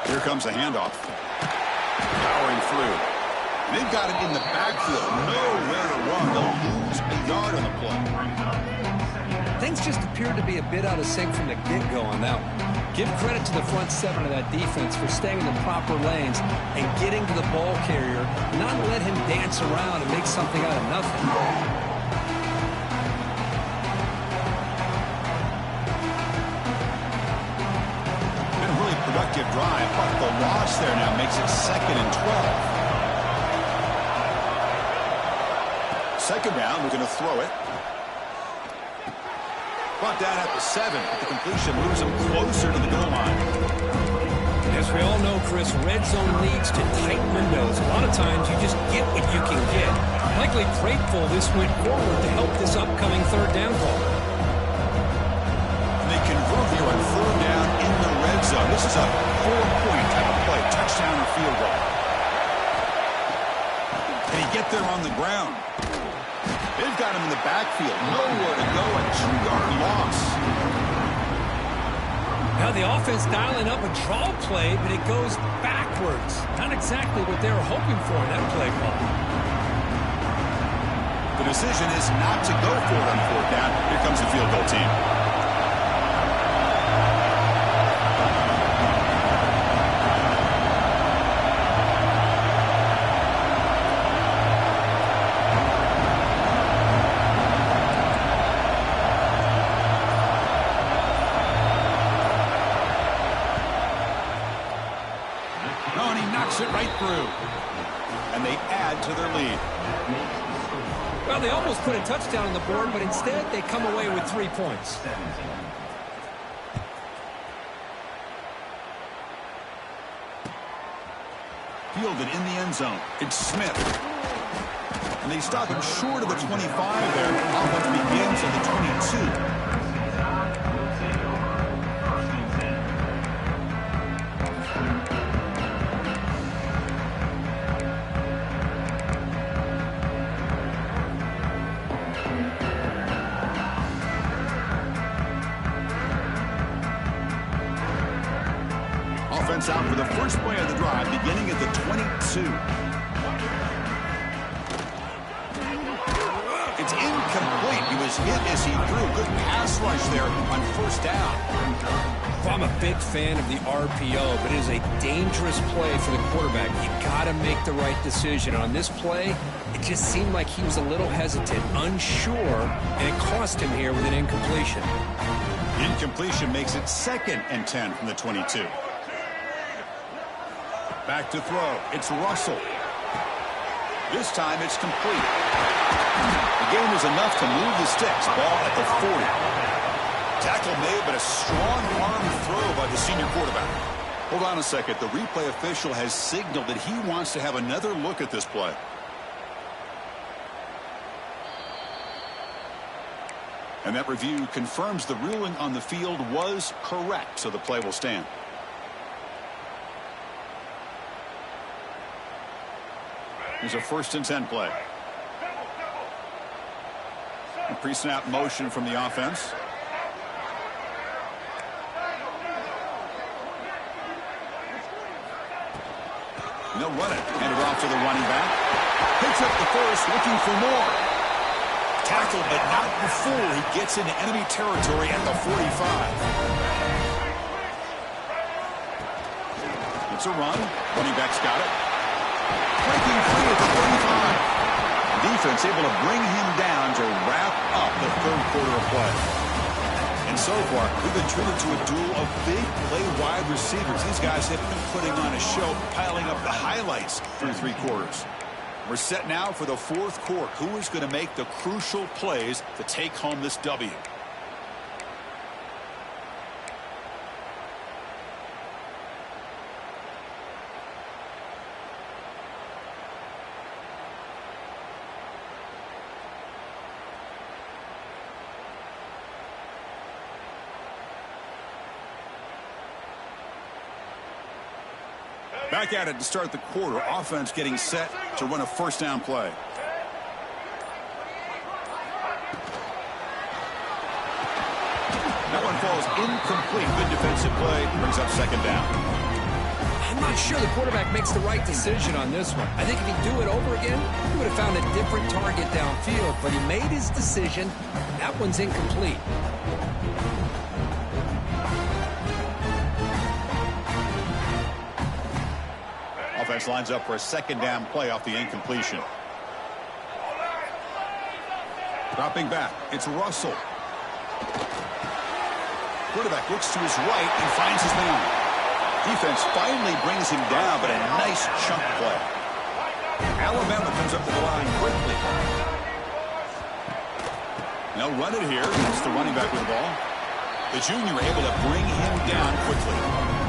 Here comes the handoff. Powering through. They've got it in the backfield. Nowhere to run. They'll lose a yard on the play. Things just appeared to be a bit out of sync from the get-go on that one. Give credit to the front seven of that defense for staying in the proper lanes and getting to the ball carrier, not let him dance around and make something out of nothing. Been a really productive drive, but the loss there now makes it 2nd and 12. Second down, we're going to throw it. Brought down at the 7, but the completion moves him closer to the goal line. As we all know, Chris, red zone leads to tight windows. A lot of times you just get what you can get. Likely grateful this went forward to help this upcoming third down call. And they convert here on 3rd down in the red zone. This is a 4-point type of play, touchdown or field goal. Can he get there on the ground? They've got him in the backfield. Nowhere to go. A 2-yard loss. Now the offense dialing up a draw play, but it goes backwards. Not exactly what they were hoping for in that play call. The decision is not to go for it on 4th down. Here comes the field goal team. It right through. And they add to their lead. Well, they almost put a touchdown on the board, but instead they come away with 3 points. Fielded in the end zone. It's Smith. And they stop him short of the 25 there. Offense begins at the 22. Out for the first play of the drive, beginning at the 22. It's incomplete. He was hit as he threw. Good pass rush there on 1st down. Well, I'm a big fan of the RPO, but it is a dangerous play for the quarterback. You got to make the right decision. On this play, it just seemed like he was a little hesitant, unsure, and it cost him here with an incompletion. Incompletion makes it 2nd and 10 from the 22. Back to throw. It's Russell. This time it's complete. The gain was enough to move the sticks. Ball at the 40. Tackle made, but a strong arm throw by the senior quarterback. Hold on a second. The replay official has signaled that he wants to have another look at this play. And that review confirms the ruling on the field was correct, so the play will stand. Here's a 1st and 10 play. A pre-snap motion from the offense. And they'll run it. Hand it off to the running back. Picks up the first, looking for more. Tackled, but not before he gets into enemy territory at the 45. It's a run. Running back's got it. Breaking free at the 35. Defense able to bring him down to wrap up the 3rd quarter of play. And so far, we've been treated to a duel of big play wide receivers. These guys have been putting on a show, piling up the highlights through 3 quarters. We're set now for the 4th quarter. Who is going to make the crucial plays to take home this W? Back at it to start the quarter. Offense getting set to run a 1st down play. That one falls incomplete. Good defensive play. Brings up 2nd down. I'm I'm not sure the quarterback makes the right decision on this one. I think if he'd do it over again, he would have found a different target downfield, but he made his decision. That one's incomplete. Offense lines up for a second down play off the incompletion. Dropping back, it's Russell. Quarterback looks to his right and finds his man. Defense finally brings him down, but a nice chunk play. Alabama comes up to the line quickly. They'll run it here. It's the running back with the ball. The junior able to bring him down quickly.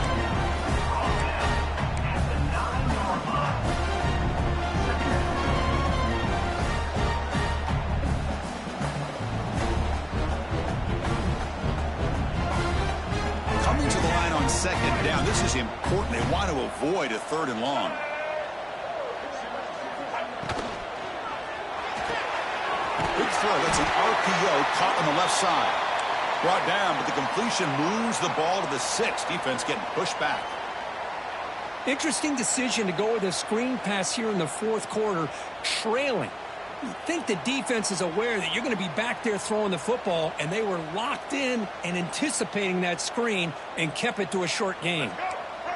Second down. This is important. They want to avoid a third and long. Big throw. That's an RPO caught on the left side. Brought down, but the completion moves the ball to the 6. Defense getting pushed back. Interesting decision to go with a screen pass here in the fourth quarter, trailing. You think the defense is aware that you're going to be back there throwing the football, and they were locked in and anticipating that screen and kept it to a short gain.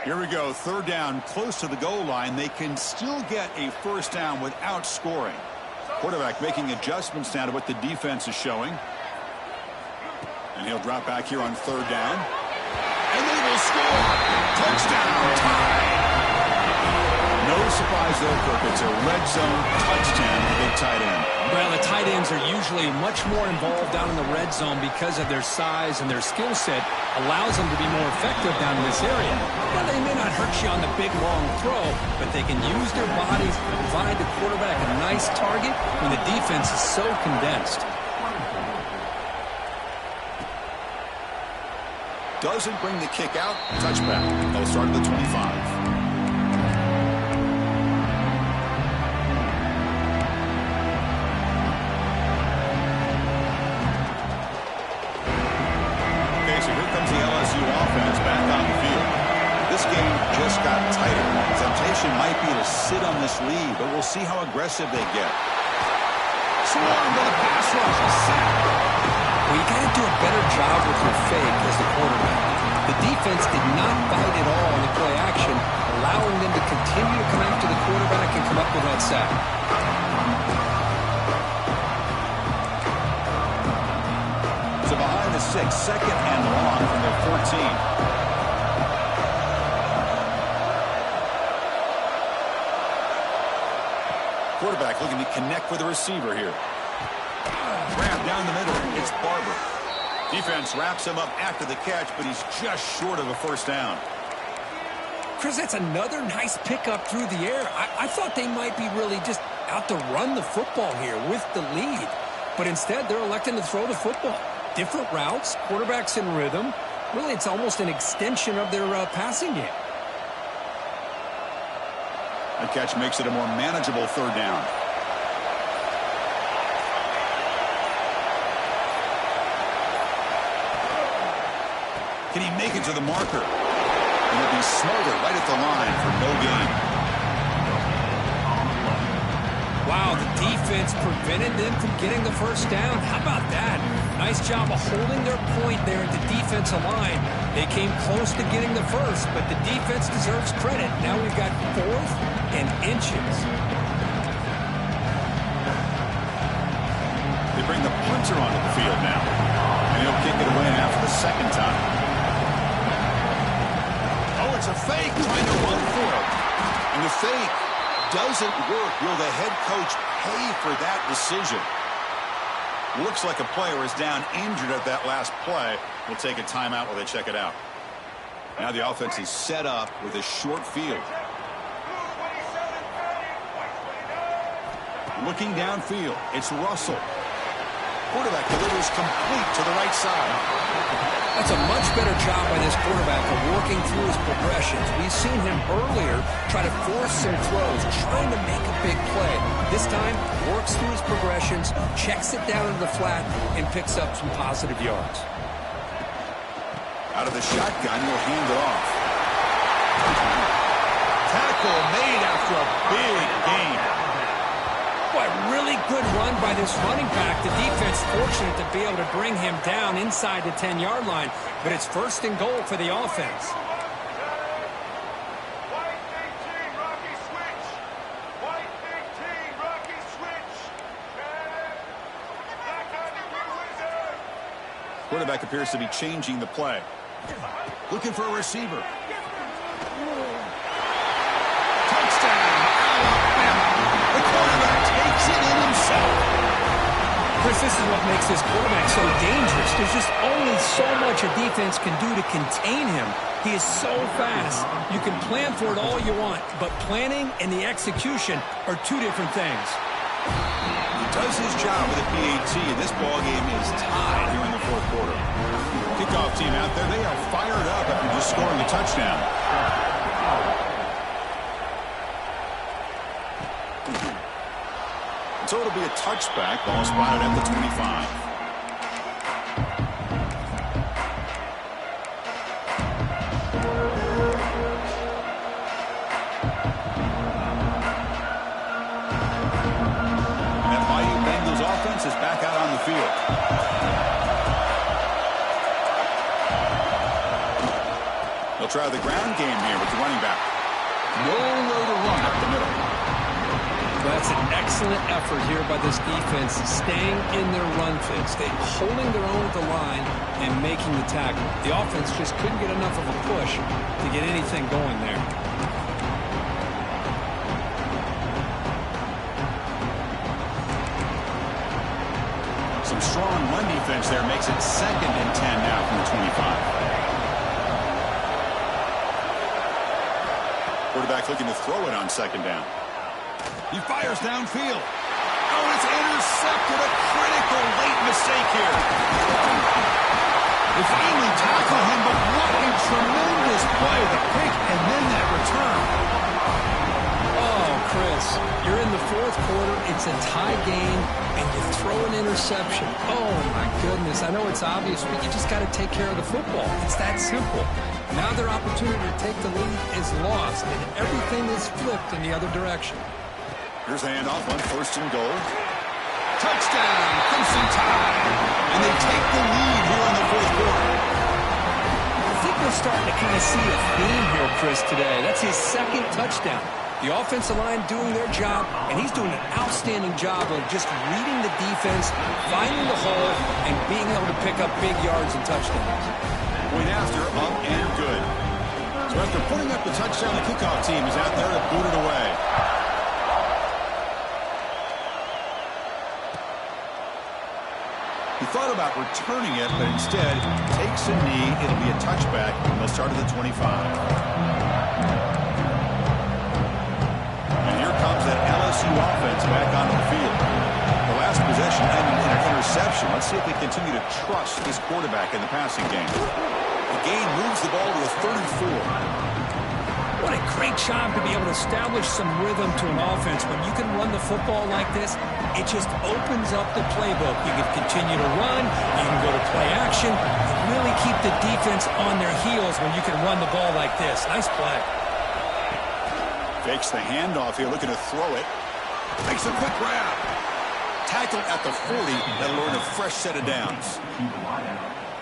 Here we go, third down, close to the goal line. They can still get a first down without scoring. Quarterback making adjustments now to what the defense is showing. And he'll drop back here on third down. And they will score. Touchdown, tie. No surprise there, Kirk. It's a red zone touchdown for the big tight end. Well, the tight ends are usually much more involved down in the red zone because of their size and their skill set allows them to be more effective down in this area. Now, they may not hurt you on the big, long throw, but they can use their bodies to provide the quarterback a nice target when the defense is so condensed. Doesn't bring the kick out. Touchback. They'll start at the 25. LSU offense back on the field. This game just got tighter. Temptation might be to sit on this lead, but we'll see how aggressive they get. Swarm to the pass rush. A sack. Well, you got to do a better job with your fake as the quarterback. The defense did not bite at all on the play action, allowing them to continue to come after the quarterback and come up with that sack. So behind the 6, second and long from their 14. Quarterback looking to connect with the receiver here. Grab down the middle. It's Barber. Defense wraps him up after the catch, but he's just short of a first down. Chris, that's another nice pickup through the air. I thought they might be really just out to run the football here with the lead, but instead they're electing to throw the football. Different routes, quarterbacks in rhythm. Really, it's almost an extension of their passing game. That catch makes it a more manageable third down. Can he make it to the marker? And it'll be smothered right at the line for no gain. Wow, the defense prevented them from getting the first down. How about that? Nice job of holding their point there at the defensive line. They came close to getting the first, but the defense deserves credit. Now we've got 4th and inches. They bring the punter onto the field now. And he'll kick it away after the second time. Oh, it's a fake trying to run for it. And the fake doesn't work. Will the head coach pay for that decision? Looks like a player is down injured at that last play. We'll take a timeout while they check it out. Now the offense is set up with a short field. Looking downfield, it's Russell. Quarterback delivers complete to the right side. That's a much better job by this quarterback of working through his progressions. We've seen him earlier try to force some throws, trying to make a big play. This time, works through his progressions, checks it down into the flat, and picks up some positive yards. Out of the shotgun, he'll hand it off. Tackle made after a big gain. Boy, really good run by this running back. The defense fortunate to be able to bring him down inside the 10-yard line, but it's first and goal for the offense. Quarterback appears to be changing the play. Looking for a receiver. Touchdown, Alabama. The quarterback takes it in himself. Chris, this is what makes this quarterback so dangerous. There's just only so much a defense can do to contain him. He is so fast. You can plan for it all you want, but planning and the execution are two different things. He does his job with a PAT, and this ball game is tied here in the fourth quarter. Kickoff team out there, they are fired up after just scoring a touchdown. So it'll be a touchback, ball spotted at the 25. Is back out on the field. They'll try the ground game here with the running back. Nowhere to run up the middle. That's an excellent effort here by this defense, staying in their run fits. They're holding their own at the line and making the tackle. The offense just couldn't get enough of a push to get anything going there. Some strong run defense there makes it 2nd and 10 now from the 25. Quarterback looking to throw it on 2nd down. He fires downfield. Oh, it's intercepted. A critical late mistake here. They finally tackle him, but what a tremendous play. The pick and then that return. Oh, Chris, you're in the fourth quarter. It's a tie game, and you throw an interception. Oh, my goodness. I know it's obvious, but you just got to take care of the football. It's that simple. Now their opportunity to take the lead is lost, and everything is flipped in the other direction. Here's a handoff on 1st and goal. Touchdown, Crimson Tide. And they take the lead here in the fourth quarter. I think we're starting to kind of see a theme here, Chris, today. That's his 2nd touchdown. The offensive line doing their job, and he's doing an outstanding job of just reading the defense, finding the hole, and being able to pick up big yards and touchdowns. Point after, up and good. So after putting up the touchdown, the kickoff team is out there to boot it away. He thought about returning it, but instead takes a knee. It'll be a touchback, and they'll start at the 25. And here comes that LSU offense back onto the field. The last possession ended in an interception. Let's see if they continue to trust this quarterback in the passing game. The gain moves the ball to a 34. What a great job to be able to establish some rhythm to an offense. When you can run the football like this, it just opens up the playbook. You can continue to run. You can go to play action. You really keep the defense on their heels when you can run the ball like this. Nice play. Fakes the handoff here, looking to throw it. Makes a quick grab. Tackled at the 40. That'll earn a fresh set of downs.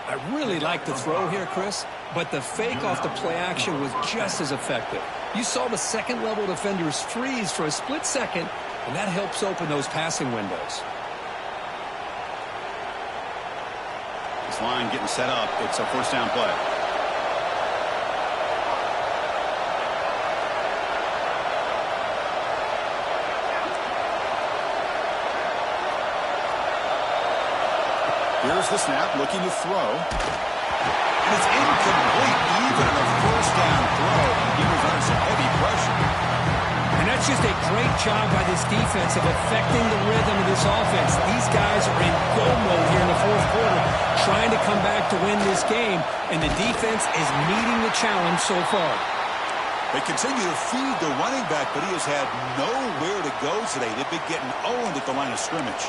I really like the throw here, Chris, but the fake off the play action was just as effective. You saw the second-level defenders freeze for a split second, and that helps open those passing windows. This line getting set up. It's a 1st down play. Here's the snap, looking to throw. And it's incomplete, even on a 1st down throw. He was under some heavy pressure. And that's just a great job by this defense of affecting the rhythm of this offense. These guys are in go mode here in the fourth quarter, trying to come back to win this game, and the defense is meeting the challenge so far. They continue to feed the running back, but he has had nowhere to go today. They've been getting owned at the line of scrimmage.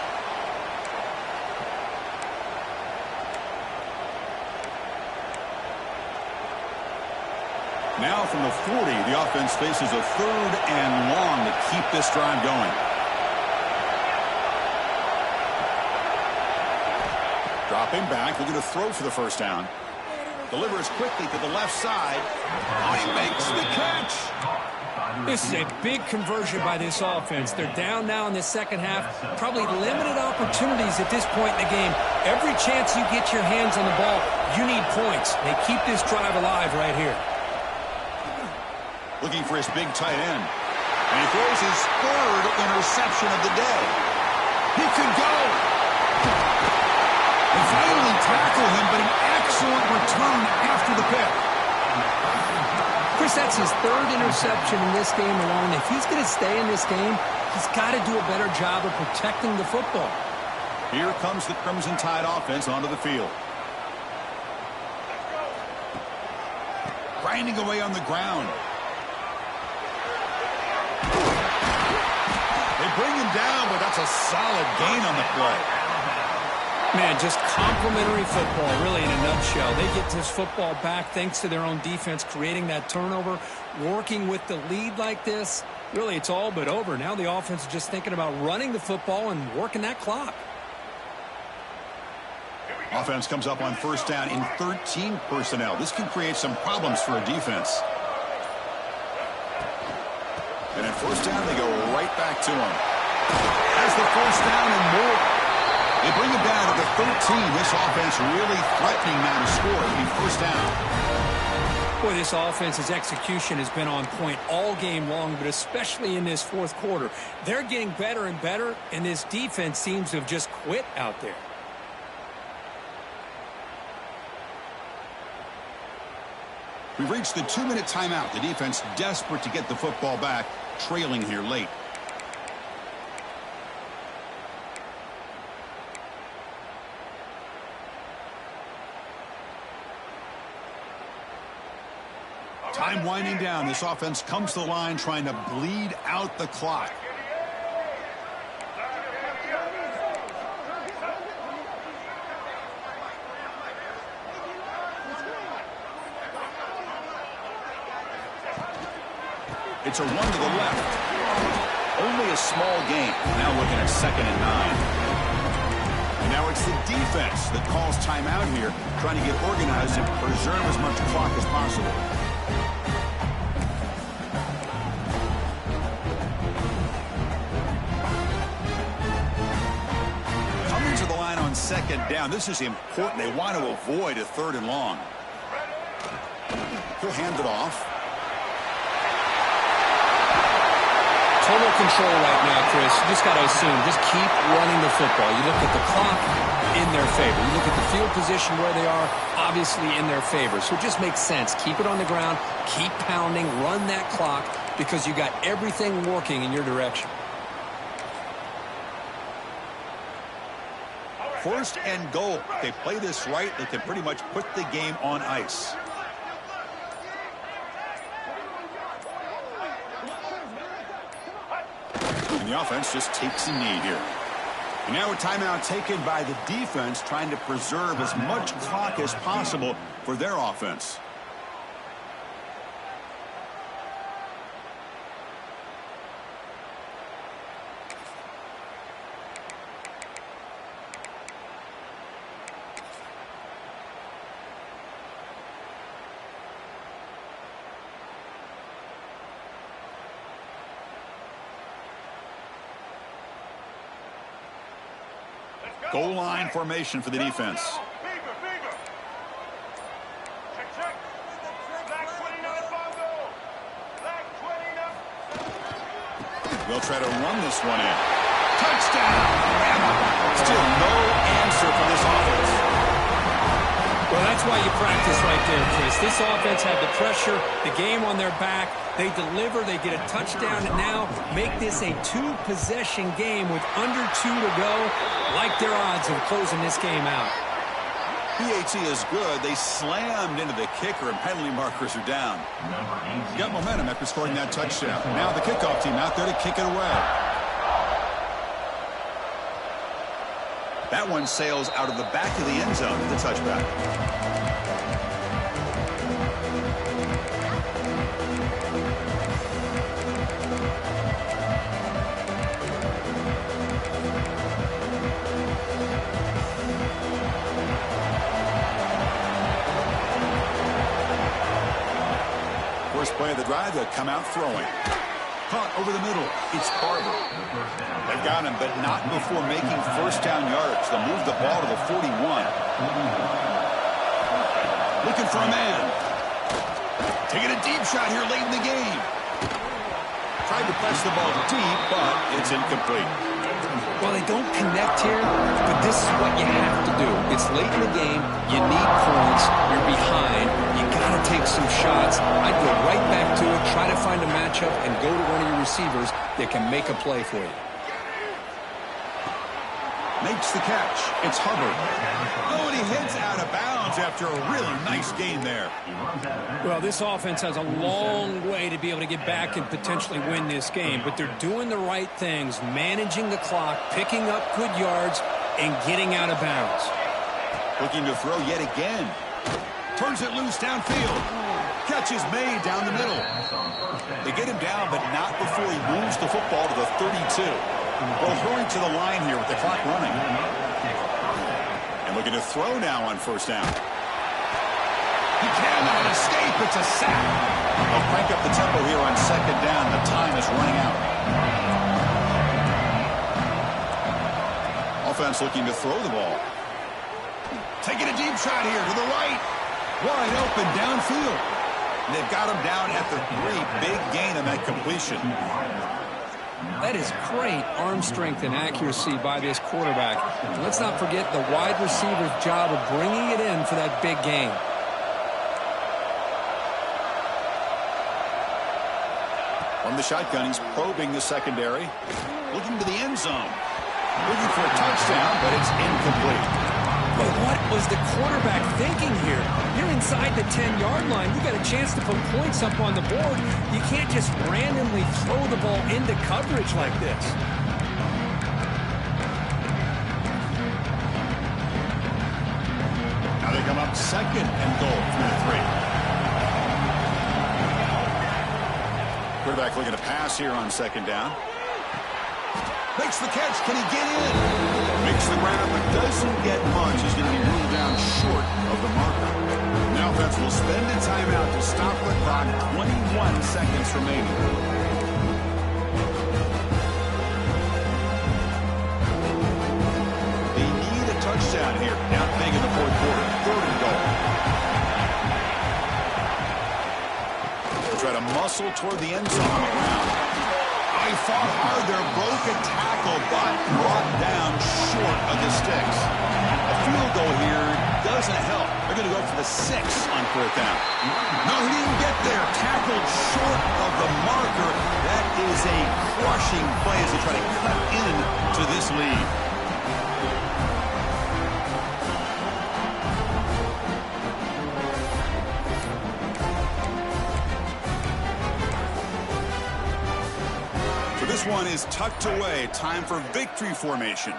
Now from the 40, the offense faces a 3rd and long to keep this drive going. Dropping back, looking to throw for the first down. Delivers quickly to the left side. He makes the catch. This is a big conversion by this offense. They're down now in the second half. Probably limited opportunities at this point in the game. Every chance you get your hands on the ball, you need points. They keep this drive alive right here. Looking for his big tight end. And he throws his 3rd interception of the day. He could go. They finally tackle him, but an excellent return after the pick. Chris, that's his 3rd interception in this game alone. If he's going to stay in this game, he's got to do a better job of protecting the football. Here comes the Crimson Tide offense onto the field. Grinding away on the ground. They bring him down, but that's a solid gain on the play. Man, just complimentary football, really, in a nutshell. They get this football back thanks to their own defense, creating that turnover, working with the lead like this. Really, it's all but over. Now the offense is just thinking about running the football and working that clock. Offense comes up on first down in 13 personnel. This can create some problems for a defense. And at first down, they go right back to him. Has the first down and more. They bring it down to the 13. This offense really threatening now to score a first down. Boy, this offense's execution has been on point all game long, but especially in this fourth quarter. They're getting better and better, and this defense seems to have just quit out there. We've reached the 2-minute timeout. The defense desperate to get the football back, trailing here late. Time winding down. This offense comes to the line trying to bleed out the clock. It's a run to the left. Only a small gain. Now looking at 2nd and 9. And now it's the defense that calls timeout here, trying to get organized and preserve as much clock as possible. Coming to the line on 2nd down. This is important. They want to avoid a 3rd and long. He'll hand it off. Total control right now, Chris. You just got to assume, just keep running the football. You look at the clock, in their favor. You look at the field position where they are, obviously in their favor. So it just makes sense. Keep it on the ground, keep pounding, run that clock, because you got everything working in your direction. 1st and goal. If they play this right, they can pretty much put the game on ice. And the offense just takes a knee here. And now a timeout taken by the defense, trying to preserve as much clock as possible for their offense. Goal line formation for the defense. They'll try to run this one in. Touchdown! Still no answer for this offense. Well, that's why you practice right there, Chris. This offense had the pressure, the game on their back. They deliver, they get a touchdown, and now make this a 2-possession game with under 2 to go. Like their odds of closing this game out. PAT is good. They slammed into the kicker, and penalty markers are down. Got momentum after scoring that touchdown. Now the kickoff team out there to kick it away. That one sails out of the back of the end zone for the touchback. play of the drive, they'll come out throwing. Caught over the middle. It's Barber. They've got him, but not before making first down yardage. They'll move the ball to the 41. Looking for a man. Taking a deep shot here late in the game. Tried to press the ball deep, but it's incomplete. Well, they don't connect here, but this is what you have to do. It's late in the game. You need points. You're behind. You got to take some shots. I'd go right back to it, try to find a matchup, and go to one of your receivers that can make a play for you. Makes the catch. It's Hubbard. Oh, and he heads out of bounds after a really nice game there. Well, this offense has a long way to be able to get back and potentially win this game, but they're doing the right things, managing the clock, picking up good yards, and getting out of bounds. Looking to throw yet again. Turns it loose downfield. Catch is made down the middle. They get him down, but not before he moves the football to the 32. Well, hurry to the line here with the clock running. And looking to throw now on first down. He cannot escape. It's a sack. They'll crank up the tempo here on second down. The time is running out. Offense looking to throw the ball. Taking a deep shot here to the right. Wide open downfield. They've got him down at the 3. Big gain on that completion. That is great arm strength and accuracy by this quarterback. And let's not forget the wide receiver's job of bringing it in for that big gain. From the shotgun, he's probing the secondary. Looking to the end zone. Looking for a touchdown, but it's incomplete. But what was the quarterback thinking here? You're inside the 10-yard line. You got a chance to put points up on the board. You can't just randomly throw the ball into coverage like this. Now they come up second and goal from the 3. Quarterback looking to pass here on second down. Makes the catch. Can he get in? Makes the grab, but doesn't get much. He's going to be ruled down short of the marker. Now offense will spend a timeout to stop the clock. 21 seconds remaining. They need a touchdown here. Down big in the fourth quarter. Third and goal. They'll try to muscle toward the end zone on the ground. He fought hard there, broke a tackle, but brought down short of the sticks. A field goal here doesn't help. They're going to go for the 6 on fourth down. No, he didn't get there. Tackled short of the marker. That is a crushing play as they try to cut into this lead. This one is tucked away. Time for victory formation.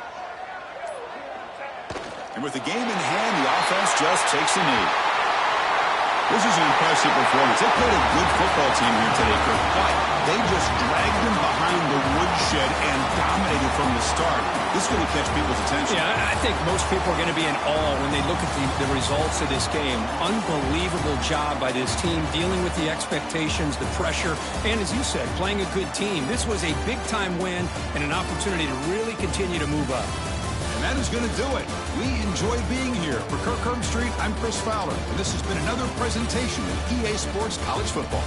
And with the game in hand, the offense just takes a knee. This is an impressive performance. They played a good football team here today, Kirk, but they just dragged them behind the woodshed and dominated from the start. This is going to catch people's attention. Yeah, I think most people are going to be in awe when they look at the results of this game. Unbelievable job by this team dealing with the expectations, the pressure, and as you said, playing a good team. This was a big-time win and an opportunity to really continue to move up. And that is going to do it. We enjoy being here. For Kirk Street, I'm Chris Fowler, and this has been another presentation of EA Sports College Football.